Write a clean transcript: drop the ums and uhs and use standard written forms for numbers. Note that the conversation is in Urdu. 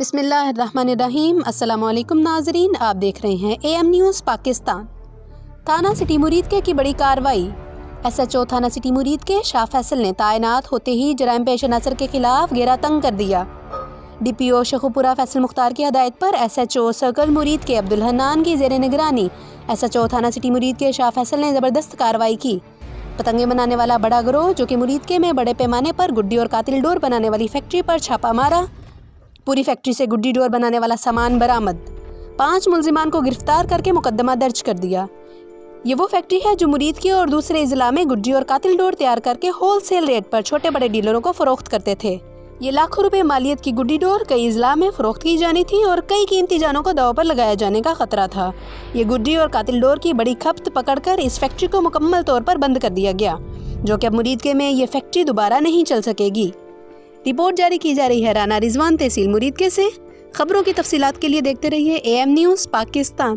بسم اللہ الرحمن الرحیم۔ السلام علیکم ناظرین، آپ دیکھ رہے ہیں AM نیوز پاکستان۔ تھانہ سٹی مرید کی بڑی کارروائی۔ SHO تھانہ سٹی مرید کے شاہ فیصل نے تعینات ہوتے ہی جرائم پیش نظر کے خلاف گھیرا تنگ کر دیا۔ DPO شیخوپورہ فیصل مختار کی ہدایت پر SHO سرکل مرید کے عبدالحنان کی زیر نگرانی SHO تھانہ سٹی مرید کے شاہ فیصل نے زبردست کارروائی کی۔ پتنگیں بنانے والا بڑا گروہ جو کہ مرید کے میں بڑے پیمانے پر گڈی اور قاتل ڈور بنانے والی فیکٹری پر چھاپا مارا۔ پوری فیکٹری سے گڈی ڈور بنانے والا سامان برآمد۔ 5 ملزمان کو گرفتار کر کے مقدمہ درج کر دیا۔ یہ وہ فیکٹری ہے جو مرید کے اور دوسرے اضلاع میں گڈی اور قاتل ڈور تیار کر کے ہول سیل ریٹ پر چھوٹے بڑے ڈیلروں کو فروخت کرتے تھے۔ یہ لاکھوں روپے مالیت کی گڈی ڈور کئی اضلاع میں فروخت کی جانی تھی اور کئی قیمتی جانوں کو داؤ پر لگایا جانے کا خطرہ تھا۔ یہ گڈی اور قاتل ڈور کی بڑی کھپت پکڑ کر اس فیکٹری کو مکمل طور پر بند کر دیا گیا، جو کہ اب مرید کے میں یہ فیکٹری دوبارہ نہیں چل سکے گی۔ رپورٹ جاری کی جا رہی ہے رانا رضوان تحصیل مرید کے سے۔ خبروں کی تفصیلات کے لیے دیکھتے رہیے AM نیوز پاکستان۔